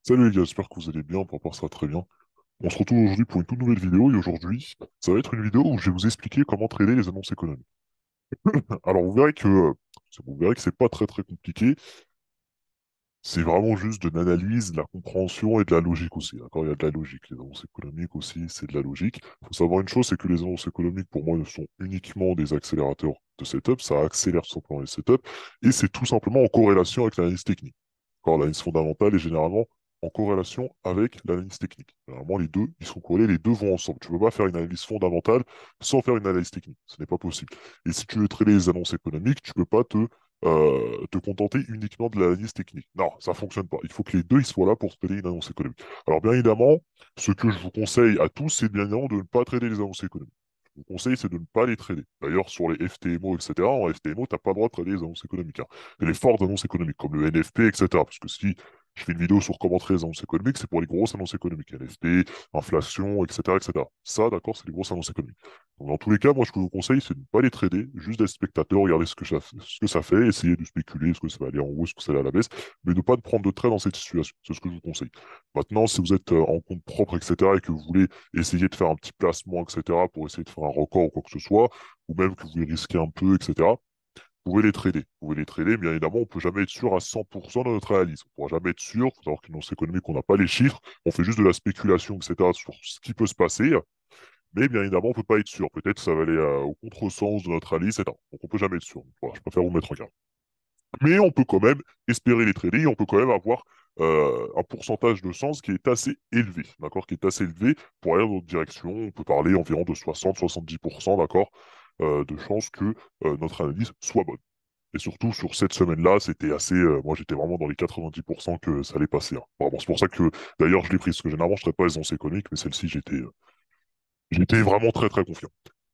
Salut les gars, j'espère que vous allez bien, pour rapport ça très bien. On se retrouve aujourd'hui pour une toute nouvelle vidéo et aujourd'hui, ça va être une vidéo où je vais vous expliquer comment trader les annonces économiques. Alors vous verrez que c'est pas très compliqué, c'est vraiment juste de l'analyse, de la compréhension et de la logique aussi. D'accord, il y a de la logique. Les annonces économiques aussi, c'est de la logique. Il faut savoir une chose, c'est que les annonces économiques pour moi ne sont uniquement des accélérateurs de setup, ça accélère tout simplement les setups et c'est tout simplement en corrélation avec l'analyse technique. D'accord, l'analyse fondamentale est généralement en corrélation avec l'analyse technique. Généralement, les deux, ils sont corrélés, les deux vont ensemble. Tu ne peux pas faire une analyse fondamentale sans faire une analyse technique. Ce n'est pas possible. Et si tu veux traiter les annonces économiques, tu ne peux pas te contenter uniquement de l'analyse technique. Non, ça fonctionne pas. Il faut que les deux ils soient là pour traiter une annonce économique. Alors, bien évidemment, ce que je vous conseille à tous, c'est bien évidemment de ne pas trader les annonces économiques. Je vous conseille, c'est de ne pas les trader. D'ailleurs, sur les FTMO, etc., en FTMO, tu n'as pas le droit de trader les annonces économiques, hein. Et les fortes annonces économiques, comme le NFP, etc. Parce que si je fais une vidéo sur comment traiter les annonces économiques, c'est pour les grosses annonces économiques. NFP, inflation, etc., etc. Ça, d'accord, c'est les grosses annonces économiques. Donc, dans tous les cas, moi, ce que je vous conseille, c'est de ne pas les trader, juste d'être spectateur, regarder ce que ça fait, essayer de spéculer, est-ce que ça va aller en haut, est-ce que ça va aller à la baisse, mais ne pas de prendre de trait dans cette situation. C'est ce que je vous conseille. Maintenant, si vous êtes en compte propre, etc., et que vous voulez essayer de faire un petit placement, etc., pour essayer de faire un record ou quoi que ce soit, ou même que vous voulez risquer un peu, etc., vous pouvez les trader. Vous pouvez les trader, bien évidemment, on peut jamais être sûr à 100% de notre analyse. On pourra jamais être sûr, il faut savoir qu'une annonce économique, on n'a pas les chiffres, on fait juste de la spéculation, etc., sur ce qui peut se passer, mais bien évidemment, on peut pas être sûr. Peut-être que ça va aller au contresens de notre analyse, etc. Donc on peut jamais être sûr. Donc, voilà, je préfère vous mettre en garde. Mais on peut quand même espérer les trader, et on peut quand même avoir un pourcentage de chance qui est assez élevé, d'accord, qui est assez élevé pour aller dans notre direction. On peut parler environ de 60-70%, d'accord, de chances que notre analyse soit bonne. Et surtout, sur cette semaine-là, c'était assez. Moi, j'étais vraiment dans les 90% que ça allait passer, hein. Vraiment, c'est pour ça que, d'ailleurs, je l'ai prise. Parce que généralement, je ne traite pas les onces économiques, mais celle-ci, j'étais vraiment très confiant.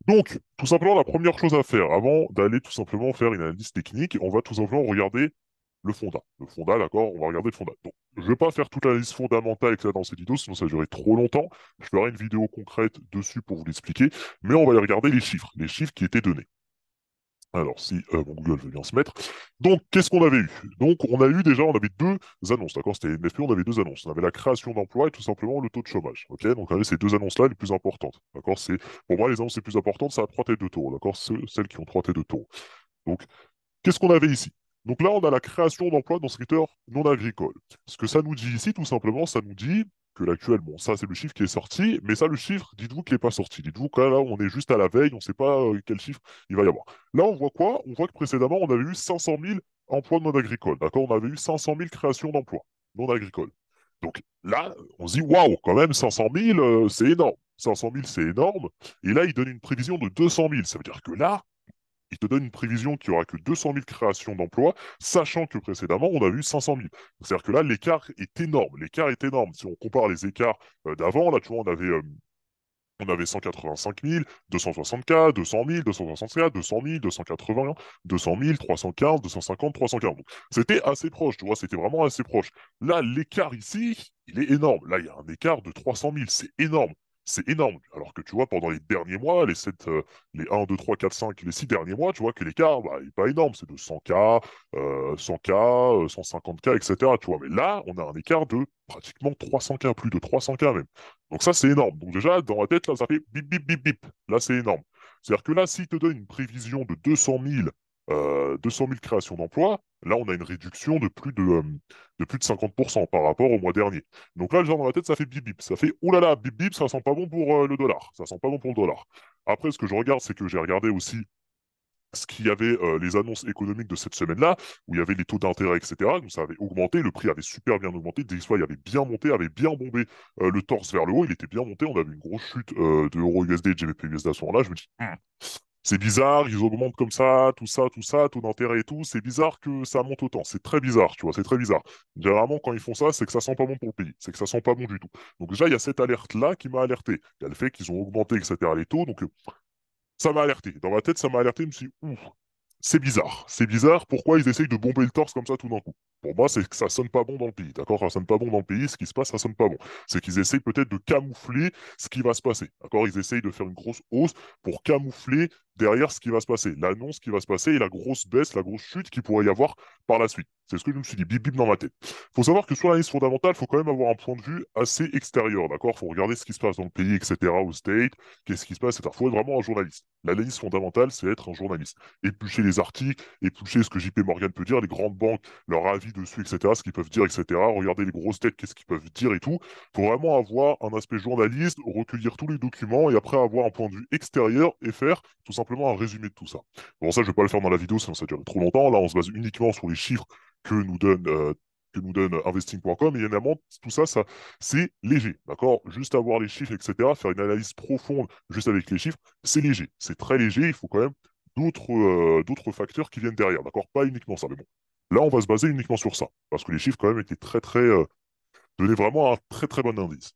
Donc, tout simplement, la première chose à faire, avant d'aller tout simplement faire une analyse technique, on va tout simplement regarder le fonda. Le fonda, d'accord, on va regarder le fonda. Donc, je ne vais pas faire toute l'analyse fondamentale que ça dans cette vidéo, sinon ça va durer trop longtemps. Je ferai une vidéo concrète dessus pour vous l'expliquer, mais on va aller regarder les chiffres qui étaient donnés. Alors, si mon Google veut bien se mettre. Donc, qu'est-ce qu'on avait eu? Donc, on a eu déjà, on avait deux annonces, d'accord? C'était NFP, on avait deux annonces. On avait la création d'emplois et tout simplement le taux de chômage, ok? Donc, on avait ces deux annonces-là les plus importantes, d'accord? Pour moi, les annonces les plus importantes, ça a trois têtes de taureau, d'accord? Celles qui ont trois têtes de taureau. Donc, qu'est-ce qu'on avait ici? Donc là, on a la création d'emplois dans le secteur non agricole. Ce que ça nous dit ici, tout simplement, ça nous dit que l'actuel, bon, ça c'est le chiffre qui est sorti, mais ça, le chiffre, dites-vous qu'il n'est pas sorti. Dites-vous que là, on est juste à la veille, on ne sait pas quel chiffre il va y avoir. Là, on voit quoi? On voit que précédemment, on avait eu 500 000 emplois non agricoles, d'accord? On avait eu 500 000 créations d'emplois non agricoles. Donc là, on se dit, waouh, quand même, 500 000, c'est énorme. 500 000, c'est énorme. Et là, il donne une prévision de 200 000. Ça veut dire que là, il te donne une prévision qu'il n'y aura que 200 000 créations d'emplois, sachant que précédemment, on a eu 500 000. C'est-à-dire que là, l'écart est énorme. L'écart est énorme. Si on compare les écarts d'avant, là, tu vois, on avait 185 000, 260K, 200 000, 260K, 200 000, 280, 200 000, 315, 250, 340. Donc, c'était assez proche, tu vois, c'était vraiment assez proche. Là, l'écart ici, il est énorme. Là, il y a un écart de 300 000, c'est énorme. C'est énorme. Alors que tu vois, pendant les derniers mois, les 1, 2, 3, 4, 5, les 6 derniers mois, tu vois que l'écart, bah, il n'est pas énorme. C'est de 100K, 100K, 150K, etc. Tu vois, mais là, on a un écart de pratiquement 300K, plus de 300K même. Donc ça, c'est énorme. Donc déjà, dans la tête, là, ça fait bip, bip, bip, bip. Là, c'est énorme. C'est-à-dire que là, s'il te donne une prévision de 200 000 créations d'emplois, là, on a une réduction de plus de 50% par rapport au mois dernier. Donc là, genre dans la tête, ça fait bip, bip. Ça fait, oh là là, bip, bip, ça sent pas bon pour le dollar. Ça sent pas bon pour le dollar. Après, ce que je regarde, c'est que j'ai regardé aussi ce qu'il y avait les annonces économiques de cette semaine-là, où il y avait les taux d'intérêt, etc. Donc ça avait augmenté, le prix avait super bien augmenté, DXY avait bien monté, avait bien bombé le torse vers le haut, il était bien monté, on avait une grosse chute de euro USD et de GBP USD à ce moment-là. Je me dis, c'est bizarre, ils augmentent comme ça, tout ça, taux d'intérêt et tout, c'est bizarre que ça monte autant, c'est très bizarre, tu vois, c'est très bizarre. Généralement, quand ils font ça, c'est que ça sent pas bon pour le pays, c'est que ça sent pas bon du tout. Donc déjà, il y a cette alerte-là qui m'a alerté. Il y a le fait qu'ils ont augmenté, etc., les taux, donc ça m'a alerté. Dans ma tête, ça m'a alerté, je me suis dit, ouh, c'est bizarre. C'est bizarre. Pourquoi ils essayent de bomber le torse comme ça tout d'un coup? Pour moi, c'est que ça sonne pas bon dans le pays. D'accord? Ça sonne pas bon dans le pays. Ce qui se passe, ça sonne pas bon. C'est qu'ils essayent peut-être de camoufler ce qui va se passer. D'accord? Ils essayent de faire une grosse hausse pour camoufler derrière ce qui va se passer, l'annonce qui va se passer et la grosse baisse, la grosse chute qu'il pourrait y avoir par la suite. C'est ce que je me suis dit, bip bip dans ma tête. Faut savoir que sur l'analyse fondamentale, il faut quand même avoir un point de vue assez extérieur, d'accord? Faut regarder ce qui se passe dans le pays, etc., au state, qu'est-ce qui se passe, etc. Faut être vraiment un journaliste. L'analyse fondamentale, c'est être un journaliste. Éplucher les articles, éplucher ce que JP Morgan peut dire, les grandes banques, leur avis dessus, etc., ce qu'ils peuvent dire, etc. Regarder les grosses têtes, qu'est-ce qu'ils peuvent dire et tout. Faut vraiment avoir un aspect journaliste, recueillir tous les documents et après avoir un point de vue extérieur et faire tout simplement un résumé de tout ça. Bon, ça, je vais pas le faire dans la vidéo, sinon ça dure trop longtemps. Là, on se base uniquement sur les chiffres que nous donne investing.com. Et évidemment, tout ça, c'est léger, d'accord? Juste avoir les chiffres, etc., faire une analyse profonde juste avec les chiffres, c'est léger. C'est très léger. Il faut quand même d'autres facteurs qui viennent derrière, d'accord? Pas uniquement ça, mais bon. Là, on va se baser uniquement sur ça, parce que les chiffres, quand même, étaient donnaient vraiment un très, très bon indice.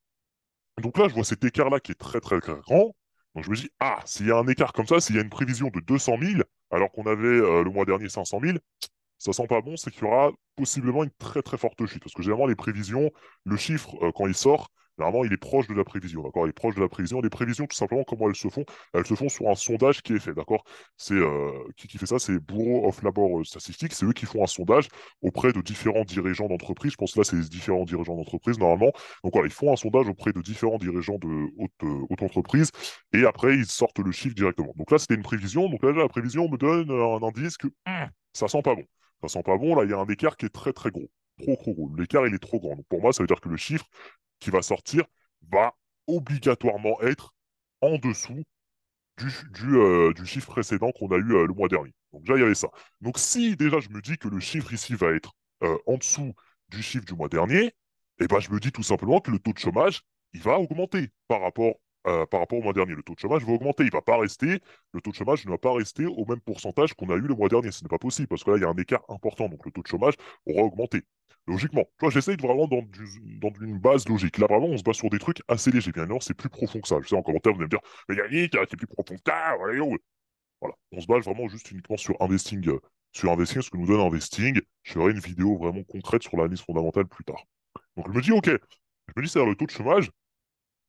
Donc là, je vois cet écart-là qui est très, très, très grand. Donc je me dis, ah, s'il y a un écart comme ça, s'il y a une prévision de 200 000, alors qu'on avait le mois dernier 500 000, ça sent pas bon, c'est qu'il y aura possiblement une très très forte chute. Parce que généralement, les prévisions, le chiffre, quand il sort, généralement, il est proche de la prévision, d'accord? Il est proche de la prévision. Les prévisions, tout simplement, comment elles se font? Elles se font sur un sondage qui est fait, d'accord? C'est qui fait ça? C'est Bureau of Labor Statistics. C'est eux qui font un sondage auprès de différents dirigeants d'entreprise. Je pense que là, c'est les différents dirigeants d'entreprise, normalement. Donc voilà, ils font un sondage auprès de différents dirigeants de haute entreprise. Et après, ils sortent le chiffre directement. Donc là, c'était une prévision. Donc là, la prévision me donne un indice que ça sent pas bon. Ça sent pas bon. Là, il y a un écart qui est très très gros. Trop trop gros. L'écart, il est trop grand. Donc pour moi, ça veut dire que le chiffre qui va sortir va obligatoirement être en dessous du chiffre précédent qu'on a eu le mois dernier. Donc déjà, il y avait ça. Donc si déjà je me dis que le chiffre ici va être en dessous du chiffre du mois dernier, eh ben, je me dis tout simplement que le taux de chômage, il va augmenter par rapport au mois dernier. Le taux de chômage va augmenter. Il va pas rester, le taux de chômage ne va pas rester au même pourcentage qu'on a eu le mois dernier. Ce n'est pas possible parce que là, il y a un écart important. Donc le taux de chômage aura augmenté. Logiquement. Tu vois, j'essaye de vraiment dans une base logique. Là, vraiment, on se base sur des trucs assez légers. Bien évidemment, c'est plus profond que ça. Je sais, en commentaire, vous allez me dire, mais Yannick, c'est plus profond que ça. Voilà. On se base vraiment juste uniquement sur investing, ce que nous donne investing. Je ferai une vidéo vraiment concrète sur l'analyse fondamentale plus tard. Donc, je me dis, OK. Je me dis, c'est-à-dire le taux de chômage,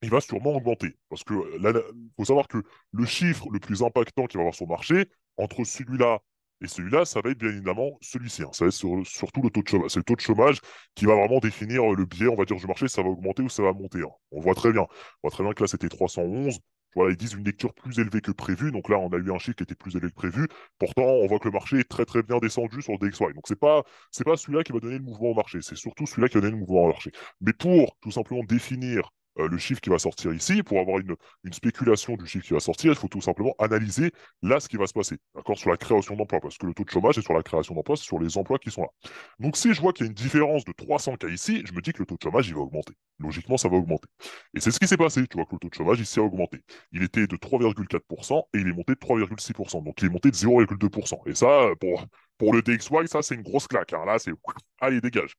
il va sûrement augmenter. Parce que là, il faut savoir que le chiffre le plus impactant qu'il va avoir sur le marché, entre celui-là et celui-là, ça va être bien évidemment celui-ci, hein. Ça va être surtout le taux de chômage. C'est le taux de chômage qui va vraiment définir le biais, on va dire, du marché, ça va augmenter ou ça va monter, hein. On voit très bien. On voit très bien que là, c'était 311. Voilà, ils disent une lecture plus élevée que prévu. Donc là, on a eu un chiffre qui était plus élevé que prévu. Pourtant, on voit que le marché est très très bien descendu sur le DXY. Donc c'est pas celui-là qui va donner le mouvement au marché. C'est surtout celui-là qui va donner le mouvement au marché. Mais pour tout simplement définir le chiffre qui va sortir ici, pour avoir une spéculation du chiffre qui va sortir, il faut tout simplement analyser là ce qui va se passer, d'accord, sur la création d'emplois, parce que le taux de chômage est sur la création d'emplois, c'est sur les emplois qui sont là. Donc si je vois qu'il y a une différence de 300 cas ici, je me dis que le taux de chômage, il va augmenter. Logiquement, ça va augmenter. Et c'est ce qui s'est passé, tu vois que le taux de chômage ici a augmenté. Il était de 3,4% et il est monté de 3,6%, donc il est monté de 0,2%. Et ça, pour le DXY, ça c'est une grosse claque, hein. Là, c'est... Allez, dégage.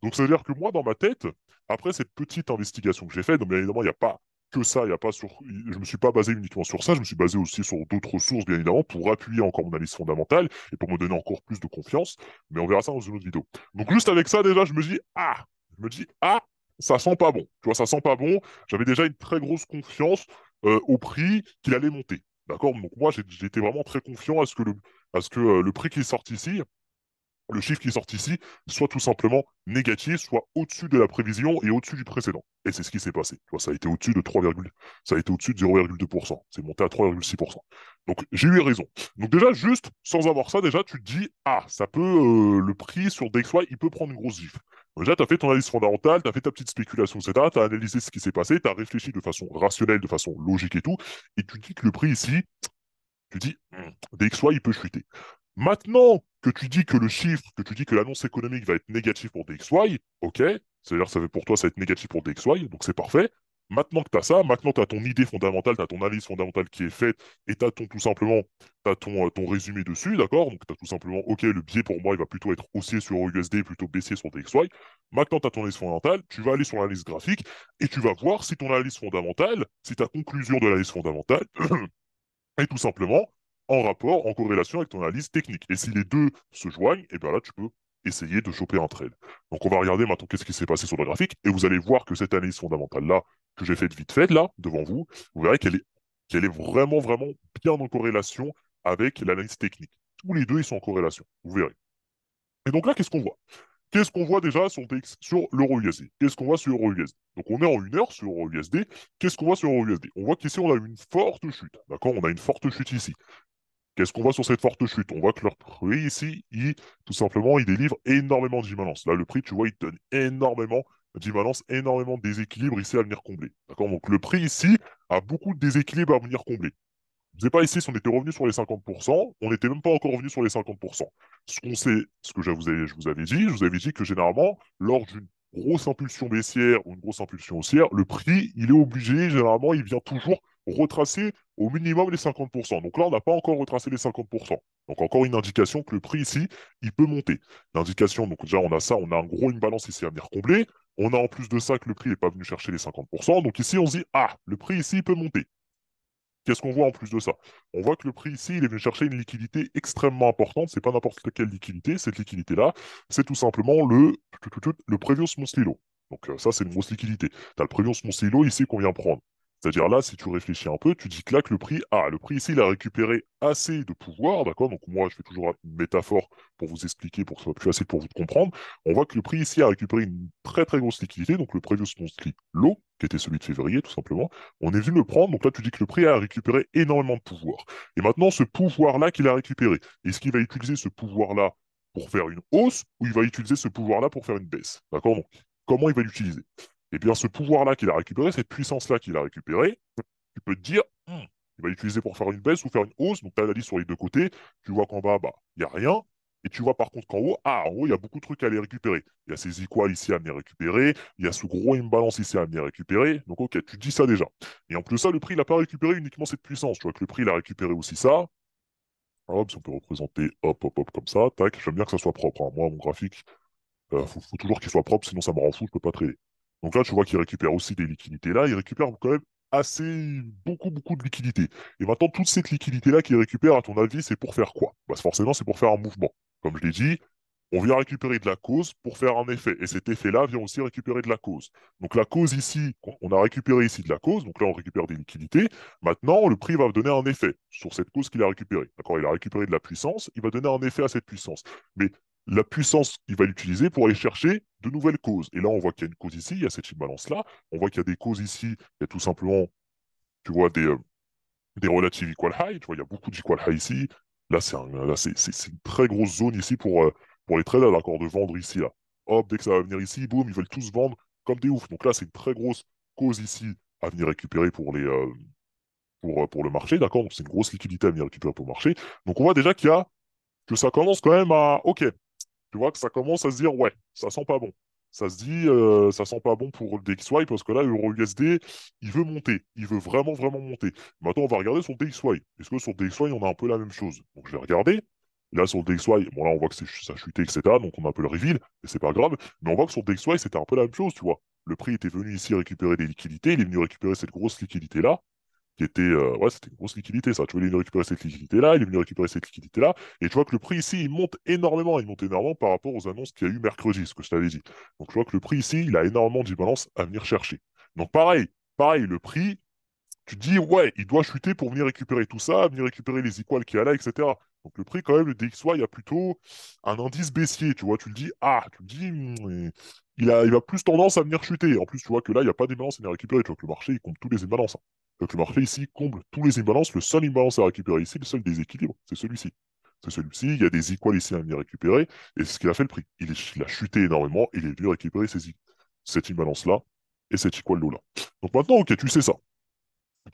Donc ça veut dire que moi, dans ma tête, après cette petite investigation que j'ai faite, donc bien évidemment, il n'y a pas que ça, il y a pas sur... je me suis pas basé uniquement sur ça, je me suis basé aussi sur d'autres sources, bien évidemment, pour appuyer encore mon analyse fondamentale et pour me donner encore plus de confiance. Mais on verra ça dans une autre vidéo. Donc juste avec ça, déjà, je me dis, ah, ça sent pas bon. Tu vois, ça sent pas bon. J'avais déjà une très grosse confiance au prix qu'il allait monter. D'accord? Donc moi, j'étais vraiment très confiant à ce que le prix qui est sorti ici, le chiffre qui sort ici soit tout simplement négatif, soit au-dessus de la prévision et au-dessus du précédent. Et c'est ce qui s'est passé. Tu vois, ça a été au-dessus de 3, ça a été au-dessus de 0,2%. C'est monté à 3,6%. Donc j'ai eu raison. Donc déjà, juste sans avoir ça, déjà, tu te dis, ah, ça peut, le prix sur DXY, il peut prendre une grosse gifle. Donc déjà, tu as fait ton analyse fondamentale, tu as fait ta petite spéculation, etc. Tu as analysé ce qui s'est passé, tu as réfléchi de façon rationnelle, de façon logique et tout. Et tu dis que le prix ici, tu dis, DXY, il peut chuter. Maintenant que tu dis que le chiffre, que tu dis que l'annonce économique va être négative pour DXY, ok, c'est-à-dire ça fait pour toi ça va être négatif pour DXY, donc c'est parfait. Maintenant que tu as ça, maintenant tu as ton idée fondamentale, tu as ton analyse fondamentale qui est faite, et tu as tout simplement ton résumé dessus, d'accord? Donc tu as tout simplement, ok, le biais pour moi, il va plutôt être haussier sur USD, plutôt baissier sur DXY. Maintenant tu as ton analyse fondamentale, tu vas aller sur l'analyse graphique, et tu vas voir si ton analyse fondamentale, si ta conclusion de l'analyse fondamentale est tout simplement en rapport, en corrélation avec ton analyse technique. Et si les deux se joignent, et bien là, tu peux essayer de choper un trade. Donc, on va regarder maintenant qu'est-ce qui s'est passé sur le graphique, et vous allez voir que cette analyse fondamentale-là, que j'ai faite vite faite, là, devant vous, vous verrez qu'elle est qu'elle est vraiment, vraiment bien en corrélation avec l'analyse technique. Tous les deux, ils sont en corrélation, vous verrez. Et donc là, qu'est-ce qu'on voit? Qu'est-ce qu'on voit déjà sur l'euro USD? Qu'est-ce qu'on voit sur l'euro USD? Donc on est en 1 heure sur l'euro USD. Qu'est-ce qu'on voit sur l'euro USD? On voit qu'ici, on a une forte chute. D'accord? On a une forte chute ici. Qu'est-ce qu'on voit sur cette forte chute? On voit que leur prix ici, tout simplement, il délivre énormément d'imbalance. Là, le prix, tu vois, il donne énormément d'imbalance, énormément de déséquilibre ici à venir combler. D'accord? Donc le prix ici a beaucoup de déséquilibre à venir combler. Je ne sais pas ici si on était revenu sur les 50%, on n'était même pas encore revenu sur les 50%. Ce qu'on sait, ce que je vous avais dit que généralement, lors d'une grosse impulsion baissière ou une grosse impulsion haussière, le prix, il est obligé, généralement, il vient toujours retracer au minimum les 50%. Donc là, on n'a pas encore retracé les 50%. Donc encore une indication que le prix ici, il peut monter. L'indication, donc déjà, on a ça, on a un gros imbalance ici à venir combler. On a en plus de ça que le prix n'est pas venu chercher les 50%. Donc ici, on se dit, ah, le prix ici, il peut monter. Qu'est-ce qu'on voit en plus de ça? On voit que le prix ici, il est venu chercher une liquidité extrêmement importante. C'est pas n'importe quelle liquidité. Cette liquidité-là, c'est tout simplement le Previous Monthly Low. Donc ça, c'est une grosse liquidité. Tu as le Previous Monthly Low ici qu'on vient prendre. C'est-à-dire là, si tu réfléchis un peu, tu dis que là, que le prix ici, il a récupéré assez de pouvoir, d'accord? Donc moi, je fais toujours une métaphore pour vous expliquer, pour que ce soit plus facile pour vous de comprendre. On voit que le prix ici a récupéré une très très grosse liquidité, donc le Previous Monthly Low, qui était celui de février, tout simplement. On est venu le prendre, donc là tu dis que le prix a récupéré énormément de pouvoir. Et maintenant, ce pouvoir-là qu'il a récupéré, est-ce qu'il va utiliser ce pouvoir-là pour faire une hausse ou il va utiliser ce pouvoir-là pour faire une baisse? D'accord? Donc, comment il va l'utiliser? Eh bien, ce pouvoir-là qu'il a récupéré, cette puissance-là qu'il a récupérée, tu peux te dire, il va l'utiliser pour faire une baisse ou faire une hausse. Donc, tu as la liste sur les deux côtés. Tu vois qu'en bas, bah, il n'y a rien. Et tu vois par contre qu'en haut, en haut, il y a beaucoup de trucs à aller récupérer. Il y a ces equals ici à venir récupérer. Il y a ce gros imbalance ici à venir récupérer. Donc, ok, tu te dis ça déjà. Et en plus de ça, le prix, il n'a pas récupéré uniquement cette puissance. Tu vois que le prix, il a récupéré aussi ça. Hop, si on peut représenter, hop, hop, hop, comme ça. Tac, j'aime bien que ça soit propre, hein. Moi, mon graphique, faut toujours qu'il soit propre, sinon ça me rend fou, je peux pas trader. Donc là, tu vois qu'il récupère aussi des liquidités là, il récupère quand même assez beaucoup, beaucoup de liquidités. Et maintenant, toute cette liquidité-là qu'il récupère, à ton avis, c'est pour faire quoi? Bah, forcément, c'est pour faire un mouvement. Comme je l'ai dit, on vient récupérer de la cause pour faire un effet. Et cet effet-là vient aussi récupérer de la cause. Donc la cause ici, on a récupéré ici de la cause, donc là on récupère des liquidités. Maintenant, le prix va donner un effet sur cette cause qu'il a récupérée. D'accord? Il a récupéré de la puissance, il va donner un effet à cette puissance. Mais la puissance, il va l'utiliser pour aller chercher de nouvelles causes. Et là, on voit qu'il y a une cause ici, il y a cette imbalance-là. On voit qu'il y a des causes ici, il y a tout simplement, tu vois, des relative equal high. Tu vois, il y a beaucoup d'equal high ici. Là, c'est une très grosse zone ici pour les traders, d'accord, de vendre ici, là. Hop, dès que ça va venir ici, boum, ils veulent tous vendre comme des oufs. Donc là, c'est une très grosse cause ici à venir récupérer pour le marché, d'accord? Donc c'est une grosse liquidité à venir récupérer pour le marché. Donc on voit déjà que ça commence quand même à... Ok, tu vois que ça commence à se dire, ouais, ça sent pas bon. Ça se dit, ça sent pas bon pour le DXY parce que là, l'euro USD, il veut monter. Il veut vraiment, vraiment monter. Maintenant, on va regarder sur le DXY. Est-ce que sur le DXY, on a un peu la même chose? Donc, je vais regarder. Là, sur le DXY, bon, là, on voit que ça a chuté, etc. Donc, on a un peu le reveal, mais c'est pas grave. Mais on voit que sur le DXY, c'était un peu la même chose, tu vois. Le prix était venu ici récupérer des liquidités. Il est venu récupérer cette grosse liquidité-là qui était, ouais, c'était une grosse liquidité, ça. Tu vois, il est venu récupérer cette liquidité-là, il est venu récupérer cette liquidité-là, et tu vois que le prix ici, il monte énormément par rapport aux annonces qu'il y a eu mercredi, ce que je t'avais dit. Donc, tu vois que le prix ici, il a énormément d'imbalance à venir chercher. Donc, pareil, le prix, tu te dis, ouais, il doit chuter pour venir récupérer tout ça, venir récupérer les equals qu'il y a là, etc. Donc, le prix, quand même, le DXY, il y a plutôt un indice baissier, tu vois, tu le dis, il a plus tendance à venir chuter. En plus, tu vois que là, il n'y a pas d'imbalance à venir récupérer. Tu vois que le marché, il compte tous les imbalances, hein. Donc le marché ici comble tous les imbalances. Le seul imbalance à récupérer ici, le seul déséquilibre, c'est celui-ci. C'est celui-ci. Il y a des equals ici à venir récupérer. Et c'est ce qu'il a fait le prix. Il a chuté énormément. Il est venu récupérer cette imbalance-là et cet equal low-là. Donc maintenant, ok, tu sais ça.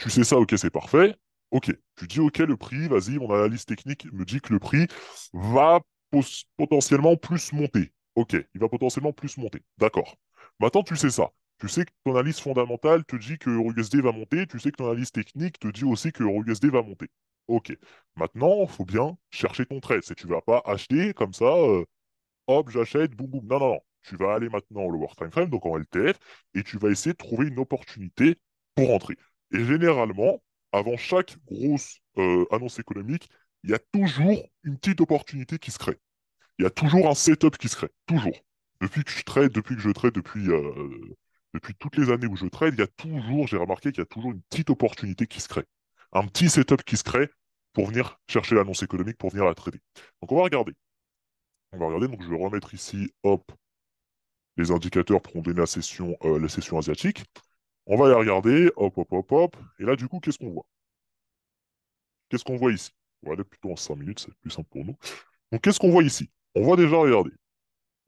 Tu sais ça, ok, c'est parfait. Ok, tu dis ok, le prix, vas-y, mon analyse technique me dit que le prix va potentiellement plus monter. Ok, il va potentiellement plus monter. D'accord. Maintenant, tu sais ça. Tu sais que ton analyse fondamentale te dit que EURUSD va monter. Tu sais que ton analyse technique te dit aussi que EURUSD va monter. Ok. Maintenant, il faut bien chercher ton trade. Tu vas pas acheter comme ça, hop, j'achète, boum, boum. Non, non, non. Tu vas aller maintenant au lower time frame, donc en LTF, et tu vas essayer de trouver une opportunité pour entrer. Et généralement, avant chaque grosse annonce économique, il y a toujours une petite opportunité qui se crée. Il y a toujours un setup qui se crée. Toujours. Depuis que je trade, depuis toutes les années où je trade, il y a toujours, j'ai remarqué qu'il y a toujours une petite opportunité qui se crée. un petit setup qui se crée pour venir chercher l'annonce économique, pour venir la trader. Donc on va regarder. On va regarder, donc je vais remettre ici, hop, les indicateurs pour donner la session asiatique. On va les regarder, hop, hop, hop, hop. Et là, du coup, qu'est-ce qu'on voit? Qu'est-ce qu'on voit ici? On va aller plutôt en 5 minutes, c'est plus simple pour nous. Donc, qu'est-ce qu'on voit ici? On va déjà regarder.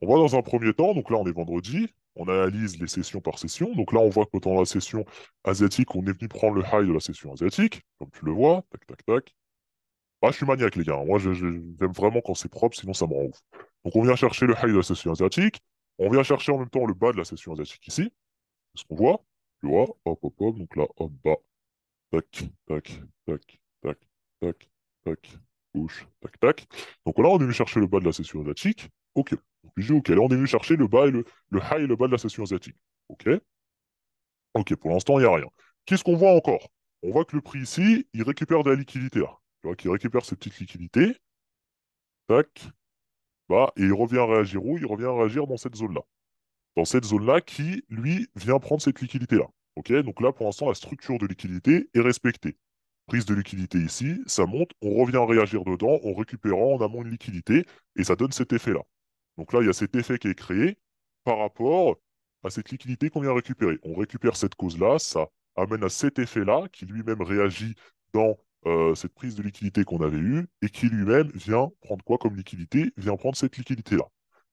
On va dans un premier temps, donc là, on est vendredi. On analyse les sessions par session. Donc là, on voit que dans la session asiatique, on est venu prendre le high de la session asiatique, comme tu le vois. Tac, tac, tac. Ah, je suis maniaque, les gars. Moi, j'aime vraiment quand c'est propre, sinon ça me rend ouf. Donc, on vient chercher le high de la session asiatique. On vient chercher en même temps le bas de la session asiatique ici. C'est ce qu'on voit. Tu vois, hop, hop, hop. Donc là, hop, bas. Tac, tac, tac, tac, tac, tac, gauche, tac, tac. Donc là, on est venu chercher le bas de la session asiatique. OK. Donc j'ai OK. Là, on est venu chercher le bas et le high et le bas de la session asiatique. OK. OK. Pour l'instant, il n'y a rien. Qu'est-ce qu'on voit encore? On voit que le prix ici, il récupère de la liquidité là. Tu vois qu'il récupère ces petites liquidités. Tac. Bah, et il revient réagir où? Il revient réagir dans cette zone-là. Dans cette zone-là qui, lui, vient prendre cette liquidité-là. OK? Donc là, pour l'instant, la structure de liquidité est respectée. Prise de liquidité ici, ça monte, on revient réagir dedans en récupérant en amont une liquidité, et ça donne cet effet-là. Donc là, il y a cet effet qui est créé par rapport à cette liquidité qu'on vient récupérer. On récupère cette cause-là, ça amène à cet effet-là qui lui-même réagit dans cette prise de liquidité qu'on avait eue, et qui lui-même vient prendre quoi comme liquidité? Vient prendre cette liquidité-là.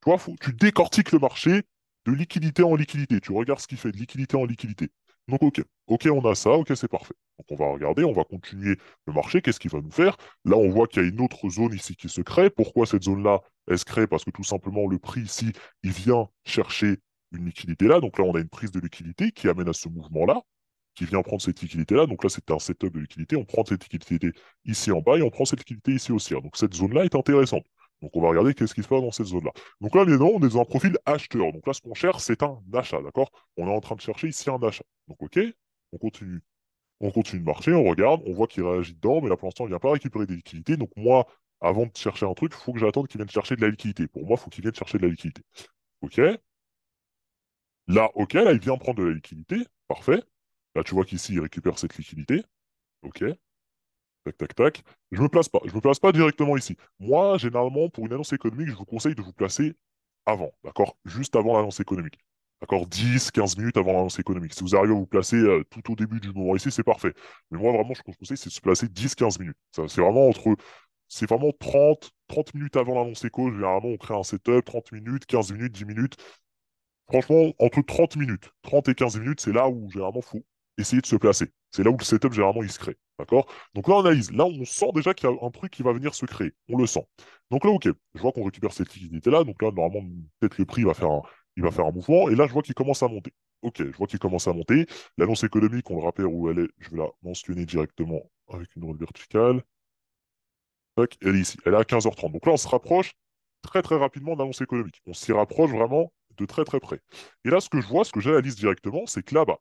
Tu vois, tu décortiques le marché de liquidité en liquidité. Tu regardes ce qu'il fait de liquidité en liquidité. Donc ok, ok, on a ça, ok, c'est parfait. Donc on va regarder, on va continuer le marché, qu'est-ce qu'il va nous faire? Là, on voit qu'il y a une autre zone ici qui se crée. Pourquoi cette zone-là, elle se crée? Parce que tout simplement, le prix ici, il vient chercher une liquidité là. Donc là, on a une prise de liquidité qui amène à ce mouvement-là, qui vient prendre cette liquidité-là. Donc là, c'est un setup de liquidité. On prend cette liquidité ici en bas et on prend cette liquidité ici aussi. Donc cette zone-là est intéressante. Donc on va regarder qu'est-ce qui se passe dans cette zone-là. Donc là, maintenant, on est dans un profil acheteur. Donc là, ce qu'on cherche, c'est un achat, d'accord? On est en train de chercher ici un achat. Donc ok, on continue. On continue de marcher, on regarde, on voit qu'il réagit dedans, mais là pour l'instant, il ne vient pas récupérer des liquidités. Donc moi, avant de chercher un truc, il faut que j'attende qu'il vienne chercher de la liquidité. Pour moi, il faut qu'il vienne chercher de la liquidité. Ok? Là, ok, là, il vient prendre de la liquidité. Parfait. Là, tu vois qu'ici, il récupère cette liquidité. Ok. Tac, tac, tac. Je me place pas. Je me place pas directement ici. Moi, généralement, pour une annonce économique, je vous conseille de vous placer avant, d'accord? Juste avant l'annonce économique. D'accord? 10, 15 minutes avant l'annonce économique. Si vous arrivez à vous placer tout au début du moment ici, c'est parfait. Mais moi, vraiment, ce que je conseille, c'est de se placer 10, 15 minutes. Ça, c'est vraiment 30 minutes avant l'annonce éco. Généralement, on crée un setup, 30 minutes, 15 minutes, 10 minutes. Franchement, entre 30 minutes, 30 et 15 minutes, c'est là où généralement il faut essayer de se placer. C'est là où le setup généralement il se crée. D'accord? Donc là, on analyse. Là, on sent déjà qu'il y a un truc qui va venir se créer. On le sent. Donc là, ok, je vois qu'on récupère cette liquidité-là. Donc là, normalement, peut-être le prix il va faire un mouvement. Et là, je vois qu'il commence à monter. Ok, je vois qu'il commence à monter. L'annonce économique, on le rappelle où elle est. Je vais la mentionner directement avec une rôle verticale. Tac, elle est ici. Elle est à 15h30. Donc là, on se rapproche très très rapidement de l'annonce économique. On s'y rapproche vraiment de très très près. Et là, ce que je vois, ce que j'analyse directement, c'est que là-bas,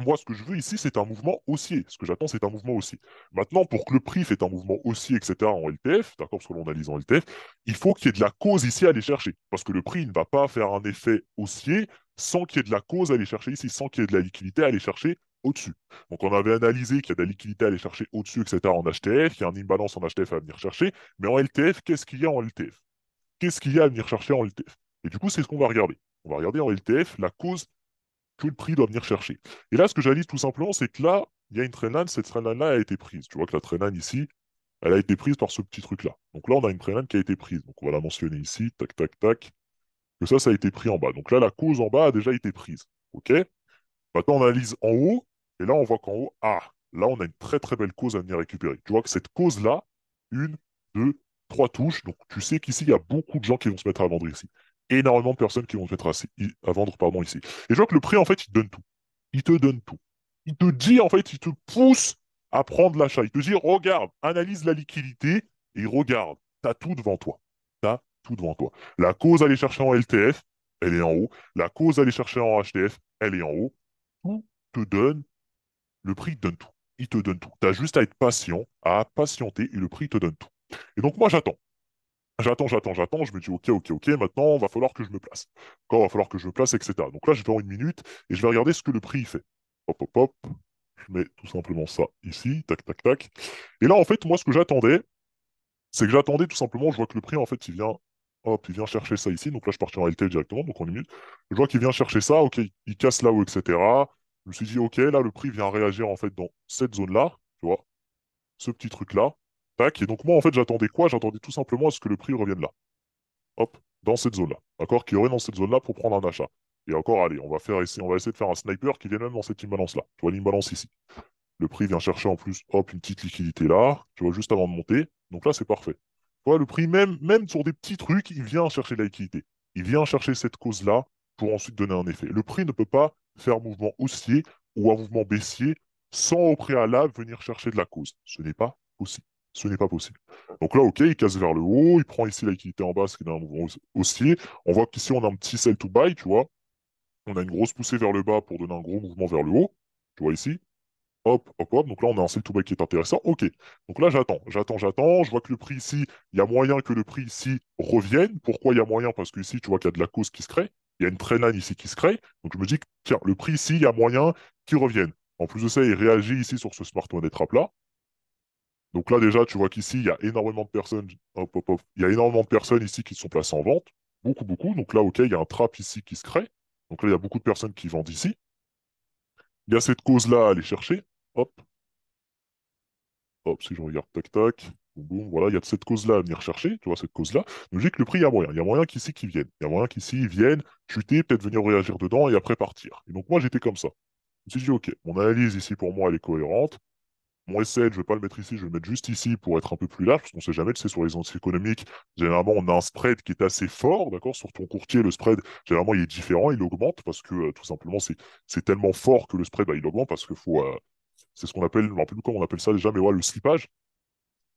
moi, ce que je veux ici, c'est un mouvement haussier. Ce que j'attends, c'est un mouvement haussier. Maintenant, pour que le prix fait un mouvement haussier, etc., en LTF, d'accord, parce que l'on analyse en LTF, il faut qu'il y ait de la cause ici à aller chercher. Parce que le prix ne va pas faire un effet haussier sans qu'il y ait de la cause à aller chercher ici, sans qu'il y ait de la liquidité à aller chercher au-dessus. Donc, on avait analysé qu'il y a de la liquidité à aller chercher au-dessus, etc., en HTF, qu'il y a un imbalance en HTF à venir chercher. Mais en LTF, qu'est-ce qu'il y a en LTF? Qu'est-ce qu'il y a à venir chercher en LTF? Et du coup, c'est ce qu'on va regarder. On va regarder en LTF la cause que le prix doit venir chercher. Et là, ce que j'analyse tout simplement, c'est que là, il y a une trendline, cette trendline-là a été prise. Tu vois que la trendline ici, elle a été prise par ce petit truc-là. Donc là, on a une trendline qui a été prise. Donc on va la mentionner ici, tac, tac, tac, que ça a été pris en bas. Donc là, la cause en bas a déjà été prise. OK? Maintenant, on analyse en haut, et là, on voit qu'en haut, ah, là, on a une très très belle cause à venir récupérer. Tu vois que cette cause-là, une, deux, trois touches. Donc tu sais qu'ici, il y a beaucoup de gens qui vont se mettre à vendre ici. Énormément de personnes qui vont se mettre à vendre pardon, ici. Et je vois que le prix, en fait, il te donne tout. Il te donne tout. Il te dit, en fait, il te pousse à prendre l'achat. Il te dit, regarde, analyse la liquidité et regarde, tu as tout devant toi. Tu as tout devant toi. La cause à aller chercher en LTF, elle est en haut. La cause à aller chercher en HTF, elle est en haut. Tout te donne, le prix te donne tout. Il te donne tout. Tu as juste à être patient, à patienter et le prix te donne tout. Et donc, moi, j'attends. J'attends. Je me dis, ok, ok, ok, maintenant, il va falloir que je me place. Quand il va falloir que je me place, etc. Donc là, je vais en une minute et je vais regarder ce que le prix il fait. Hop, hop, hop. Je mets tout simplement ça ici, tac, tac, tac. Et là, en fait, moi, ce que j'attendais, c'est que j'attendais tout simplement, je vois que le prix, en fait, il vient, hop, il vient chercher ça ici. Donc là, je partais en retail directement, donc en une minute. Je vois qu'il vient chercher ça, ok, il casse là-haut, etc. Je me suis dit, ok, là, le prix vient réagir, en fait, dans cette zone-là, tu vois, ce petit truc-là. Tac, et donc moi, en fait, j'attendais quoi? J'attendais tout simplement à ce que le prix revienne là. Hop, dans cette zone-là. D'accord? Qui aurait dans cette zone-là pour prendre un achat. Et encore, allez, on va essayer de faire un sniper qui vienne même dans cette imbalance-là. Tu vois l'imbalance ici. Le prix vient chercher en plus, hop, une petite liquidité là, tu vois, juste avant de monter. Donc là, c'est parfait. Tu vois, le prix, même sur des petits trucs, il vient chercher la liquidité. Il vient chercher cette cause-là pour ensuite donner un effet. Le prix ne peut pas faire mouvement haussier ou un mouvement baissier sans au préalable venir chercher de la cause. Ce n'est pas possible. Ce n'est pas possible. Donc là, ok, il casse vers le haut, il prend ici la liquidité en bas, ce qui est un mouvement haussier. On voit qu'ici, on a un petit sell to buy, tu vois. On a une grosse poussée vers le bas pour donner un gros mouvement vers le haut. Tu vois ici. Hop, hop, hop. Donc là, on a un sell to buy qui est intéressant. OK. Donc là, j'attends. Je vois que le prix ici, il y a moyen que le prix ici revienne. Pourquoi il y a moyen? Parce que ici, tu vois qu'il y a de la cause qui se crée. Il y a une trendline ici qui se crée. Donc je me dis que, tiens, le prix ici, il y a moyen qu'il revienne. En plus de ça, il réagit ici sur ce smart money trap là. Donc là, déjà, tu vois qu'ici, il y a énormément de personnes. Hop, hop, hop. Il y a énormément de personnes ici qui sont placées en vente. Beaucoup, beaucoup. Donc là, OK, il y a un trap ici qui se crée. Donc là, il y a beaucoup de personnes qui vendent ici. Il y a cette cause-là à aller chercher. Hop. Hop, si je regarde, tac, tac, boum, boum, voilà, il y a cette cause-là à venir chercher, tu vois, cette cause-là. Donc, je dis que le prix, il y a moyen. Il y a moyen qu'ici, qu'ils viennent. Il y a moyen qu'ici, ils viennent chuter, peut-être venir réagir dedans et après partir. Et donc, moi, j'étais comme ça. Je me suis dit, OK, mon analyse ici, pour moi, elle est cohérente. Mon SL, je vais pas le mettre ici, je vais le mettre juste ici pour être un peu plus large, parce qu'on sait jamais, tu sais, sur les indices économiques, généralement, on a un spread qui est assez fort, d'accord? Sur ton courtier, le spread, généralement, il est différent, il augmente, parce que, tout simplement, c'est tellement fort que le spread, bah, il augmente, parce que faut, c'est ce qu'on appelle, je me rappelle plus comment on appelle ça déjà, mais ouais, le slippage.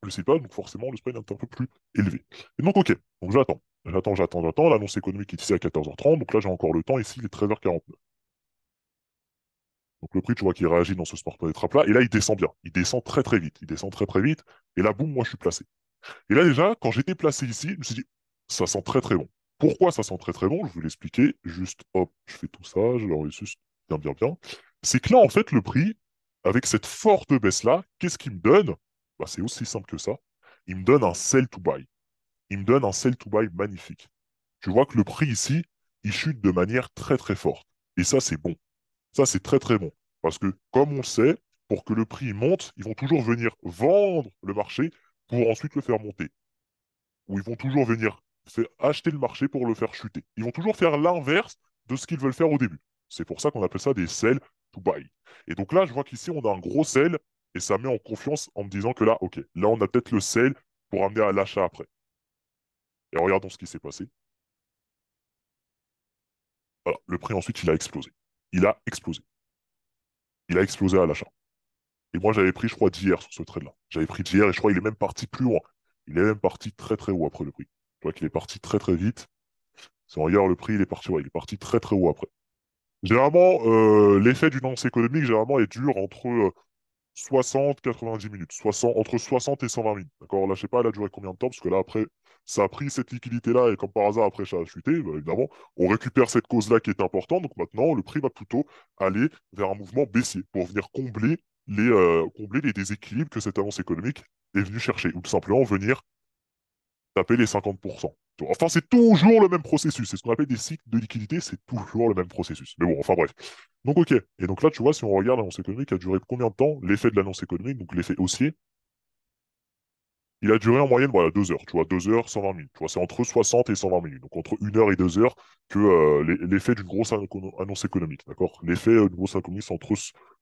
Je sais pas, donc forcément, le spread est un peu plus élevé. Et donc, ok, donc j'attends. J'attends. L'annonce économique est ici à 14h30, donc là, j'ai encore le temps. Ici, il est 13h49. Donc, le prix, tu vois qu'il réagit dans ce sport de trap là. Et là, il descend bien. Il descend très, très vite. Il descend très, très vite. Et là, boum, moi, je suis placé. Et là, déjà, quand j'étais placé ici, je me suis dit, ça sent très, très bon. Pourquoi ça sent très, très bon? Je vais l'expliquer. Juste, hop, je fais tout ça. Je leur juste bien, bien, bien. C'est que là, en fait, le prix, avec cette forte baisse-là, qu'est-ce qu'il me donne? Bah, c'est aussi simple que ça. Il me donne un sell to buy. Il me donne un sell to buy magnifique. Tu vois que le prix ici, il chute de manière très très forte. Et ça, c'est bon. Ça, c'est très très bon. Parce que, comme on le sait, pour que le prix monte, ils vont toujours venir vendre le marché pour ensuite le faire monter. Ou ils vont toujours venir acheter le marché pour le faire chuter. Ils vont toujours faire l'inverse de ce qu'ils veulent faire au début. C'est pour ça qu'on appelle ça des sell to buy. Et donc là, je vois qu'ici, on a un gros sell et ça met en confiance en me disant que là, ok, là, on a peut-être le sell pour amener à l'achat après. Et regardons ce qui s'est passé. Voilà, le prix ensuite, il a explosé. Il a explosé. Il a explosé à l'achat. Et moi, j'avais pris, je crois, d'hier sur ce trade-là. J'avais pris d'hier et je crois qu'il est même parti plus loin. Il est même parti très très haut après le prix. Je vois qu'il est parti très très vite. Si on regarde le prix, il est parti, ouais, il est parti très très haut après. Généralement, l'effet d'une annonce économique, généralement, est dur entre 60, 90 minutes. Entre 60 et 120 minutes. D'accord? Là, je sais pas, elle a duré combien de temps, parce que là, après, ça a pris cette liquidité-là, et comme par hasard, après, ça a chuté, bah, évidemment. On récupère cette cause-là qui est importante, donc maintenant, le prix va plutôt aller vers un mouvement baissier, pour venir combler les déséquilibres que cette annonce économique est venue chercher, ou tout simplement venir taper les 50%. Enfin, c'est toujours le même processus. C'est ce qu'on appelle des cycles de liquidité, c'est toujours le même processus. Mais bon, enfin bref. Donc, ok. Et donc là, tu vois, si on regarde l'annonce économique, a duré combien de temps? L'effet de l'annonce économique, donc l'effet haussier, il a duré en moyenne, voilà, 2 heures. Tu vois, 2 heures, 120 minutes. Tu vois, c'est entre 60 et 120 minutes. Donc, entre 1 heure et 2 heures que l'effet d'une grosse annonce économique. D'accord? L'effet d'une grosse annonce économique, c'est entre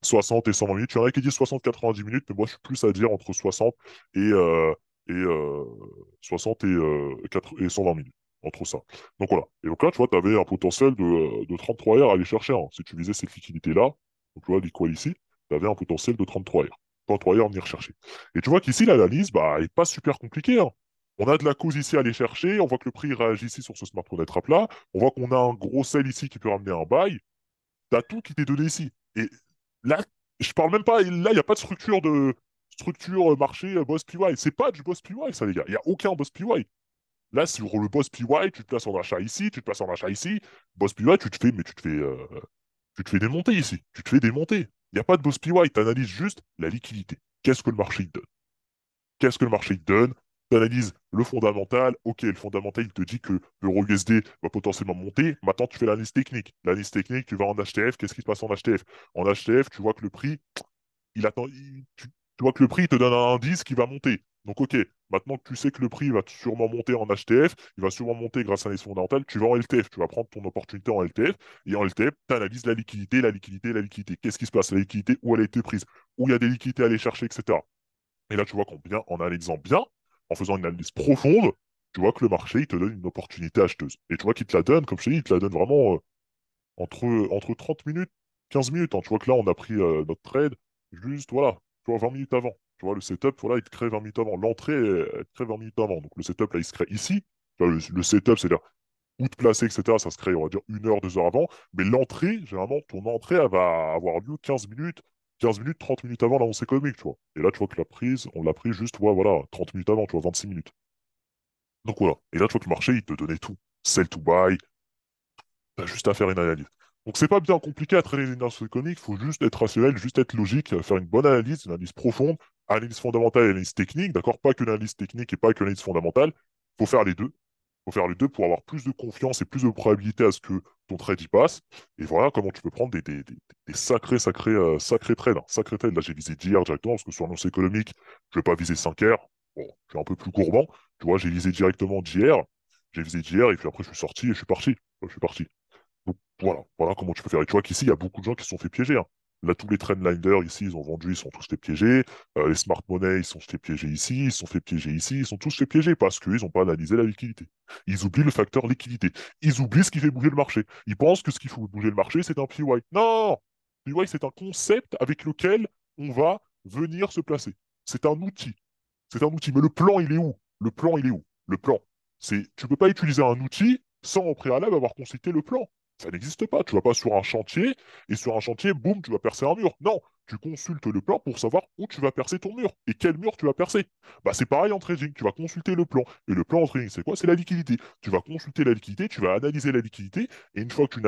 60 et 120 minutes. Il y en a qui disent 60-90 minutes, mais moi, je suis plus à dire entre 60 et, euh, et, euh, 60 et 120 minutes. Entre ça. Donc voilà. Et donc là, tu vois, tu avais un potentiel de 33 R à aller chercher, hein. Si tu visais cette liquidité-là, donc tu vois, l'equal ici, tu avais un potentiel de 33 R. 33 R à venir chercher. Et tu vois qu'ici, l'analyse, bah, elle est pas super compliquée, hein. On a de la cause ici à aller chercher, on voit que le prix réagit ici sur ce smart contract là, on voit qu'on a un gros sell ici qui peut ramener un buy, t'as tout qui t'est donné ici. Et là, je parle même pas, là, il n'y a pas de structure marché boss PY. C'est pas du boss PY, ça, les gars. Il n'y a aucun boss PY. Là, sur le boss PY, tu te places en achat ici, tu te places en achat ici. Boss PY, tu te fais démonter ici. Tu te fais démonter. Il n'y a pas de boss PY, tu analyses juste la liquidité. Qu'est-ce que le marché il donne? Qu'est-ce que le marché il donne? Tu analyses le fondamental. Ok, le fondamental, il te dit que l'euro USD va potentiellement monter. Maintenant, tu fais l'analyse technique. L'analyse technique, tu vas en HTF. Qu'est-ce qui se passe en HTF? En HTF, tu vois que le prix, il attend, tu vois que le prix il te donne un indice qui va monter. Donc, ok, maintenant que tu sais que le prix va sûrement monter en HTF, il va sûrement monter grâce à l'analyse fondamentale, tu vas en LTF, tu vas prendre ton opportunité en LTF, et en LTF, tu analyses la liquidité, la liquidité, la liquidité. Qu'est-ce qui se passe? La liquidité, où elle a été prise, où il y a des liquidités à aller chercher, etc. Et là, tu vois en analysant bien, en faisant une analyse profonde, tu vois que le marché, il te donne une opportunité acheteuse. Et tu vois qu'il te la donne, comme je te dis, il te la donne vraiment entre 30 minutes, 15 minutes, hein. Tu vois que là, on a pris notre trade juste, voilà, tu vois, 20 minutes avant. Tu vois, le setup, voilà, il te crée 20 minutes avant. L'entrée, elle te crée 20 minutes avant. Donc le setup, là, il se crée ici. Tu vois, le setup, c'est-à-dire où te placer, etc., ça se crée, on va dire, 1 heure, 2 heures avant. Mais l'entrée, généralement, ton entrée, elle va avoir lieu 15 minutes, 30 minutes avant l'annonce économique, tu vois. Et là, tu vois que la prise, on l'a pris juste, ouais, voilà, 30 minutes avant, tu vois, 26 minutes. Donc voilà. Et là, tu vois que le marché, il te donnait tout. Sell to buy, t'as juste à faire une analyse. Donc c'est pas bien compliqué à traiter les énergies économiques, il faut juste être rationnel, juste être logique, faire une analyse profonde, analyse fondamentale et analyse technique, d'accord? Pas que l'analyse technique et pas que l'analyse fondamentale. Il faut faire les deux. Il faut faire les deux pour avoir plus de confiance et plus de probabilité à ce que ton trade y passe. Et voilà comment tu peux prendre des sacrés trades, hein. Sacrés trades. Là, j'ai visé d'hier directement, parce que sur l'annonce économique, je vais pas viser 5 heures. Bon, je suis un peu plus courbant. Tu vois, j'ai visé directement d'hier. J'ai visé d'hier, et puis après, je suis sorti et je suis parti. Je suis parti. Donc voilà comment tu peux faire. Et tu vois qu'ici, il y a beaucoup de gens qui se sont fait piéger, hein. Là, tous les trendliners ici, ils ont vendu, ils sont tous fait piéger. Les smart money, ils sont fait piéger ici, ils sont fait piéger ici, ils sont tous fait piéger parce qu'ils n'ont pas analysé la liquidité. Ils oublient le facteur liquidité. Ils oublient ce qui fait bouger le marché. Ils pensent que ce qui fait bouger le marché, c'est un PY. Non! PY, c'est un concept avec lequel on va venir se placer. C'est un outil. C'est un outil. Mais le plan, il est où? Le plan, il est où? Le plan. Tu peux pas utiliser un outil sans au préalable avoir consulté le plan. Ça n'existe pas. Tu vas pas sur un chantier et sur un chantier, boum, tu vas percer un mur. Non, tu consultes le plan pour savoir où tu vas percer ton mur et quel mur tu vas percer. Bah, c'est pareil en trading. Tu vas consulter le plan. Et le plan en trading, c'est quoi? C'est la liquidité. Tu vas consulter la liquidité, tu vas analyser la liquidité et une fois que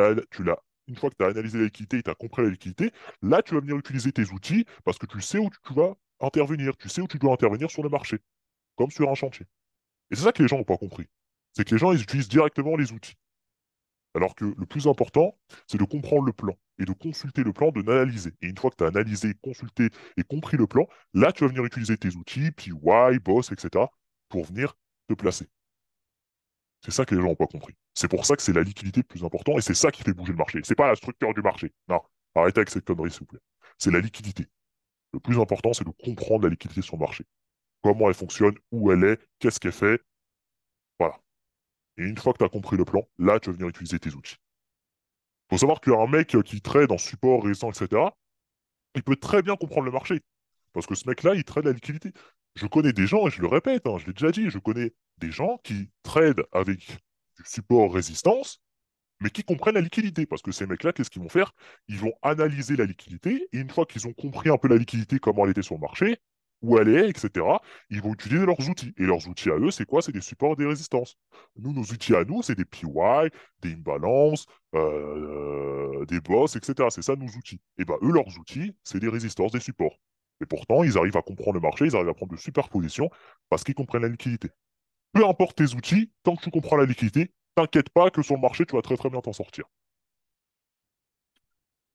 une fois que tu as analysé la liquidité et tu as compris la liquidité, là, tu vas venir utiliser tes outils parce que tu sais où tu vas intervenir. Tu sais où tu dois intervenir sur le marché, comme sur un chantier. Et c'est ça que les gens n'ont pas compris. C'est que les gens, ils utilisent directement les outils. Alors que le plus important, c'est de comprendre le plan et de consulter le plan, de l'analyser. Et une fois que tu as analysé, consulté et compris le plan, là, tu vas venir utiliser tes outils, PY, Boss, etc., pour venir te placer. C'est ça que les gens n'ont pas compris. C'est pour ça que c'est la liquidité le plus important et c'est ça qui fait bouger le marché. C'est pas la structure du marché. Non, arrêtez avec cette connerie, s'il vous plaît. C'est la liquidité. Le plus important, c'est de comprendre la liquidité sur le marché. Comment elle fonctionne, où elle est, qu'est-ce qu'elle fait. Voilà. Et une fois que tu as compris le plan, là, tu vas venir utiliser tes outils. Faut savoir qu'un mec qui trade en support, résistant, etc., il peut très bien comprendre le marché. Parce que ce mec-là, il trade la liquidité. Je connais des gens, et je le répète, hein, je l'ai déjà dit, je connais des gens qui tradent avec du support résistance, mais qui comprennent la liquidité. Parce que ces mecs-là, qu'est-ce qu'ils vont faire? Ils vont analyser la liquidité, et une fois qu'ils ont compris un peu la liquidité, comment elle était sur le marché, où elle est, etc., ils vont utiliser leurs outils. Et leurs outils à eux, c'est quoi? C'est des supports et des résistances. Nous, nos outils à nous, c'est des PY, des imbalances, des boss, etc. C'est ça nos outils. Et ben eux, leurs outils, c'est des résistances, des supports. Et pourtant, ils arrivent à comprendre le marché, ils arrivent à prendre de superpositions parce qu'ils comprennent la liquidité. Peu importe tes outils, tant que tu comprends la liquidité, t'inquiète pas que sur le marché, tu vas très très bien t'en sortir.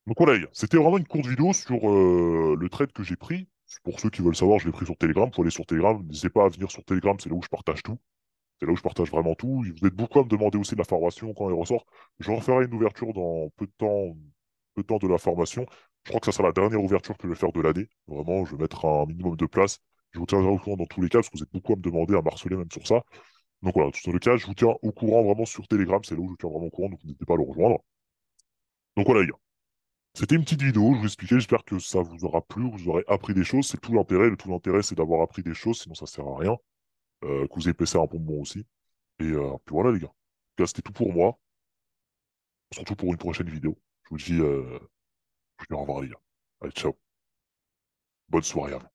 Donc voilà, les gars, c'était vraiment une courte vidéo sur le trade que j'ai pris. Pour ceux qui veulent savoir, je l'ai pris sur Telegram. Faut aller sur Telegram. N'hésitez pas à venir sur Telegram, c'est là où je partage tout. C'est là où je partage vraiment tout. Vous êtes beaucoup à me demander aussi de la formation quand elle ressort. Je referai une ouverture dans peu de temps de la formation. Je crois que ça sera la dernière ouverture que je vais faire de l'année. Vraiment, je vais mettre un minimum de place. Je vous tiendrai au courant dans tous les cas, parce que vous êtes beaucoup à me demander, à marceler même sur ça. Donc voilà, dans tous les cas, je vous tiens au courant vraiment sur Telegram. C'est là où je vous tiens vraiment au courant, donc n'hésitez pas à le rejoindre. Donc voilà, les gars. C'était une petite vidéo, je vous expliquais, j'espère que ça vous aura plu, vous aurez appris des choses, c'est tout l'intérêt. Le tout l'intérêt, c'est d'avoir appris des choses, sinon ça sert à rien. Que vous ayez passé un bon moment aussi. Et puis voilà, les gars. En tout cas, c'était tout pour moi. Surtout pour une prochaine vidéo. Je vous dis au revoir, les gars. Allez, ciao. Bonne soirée à vous.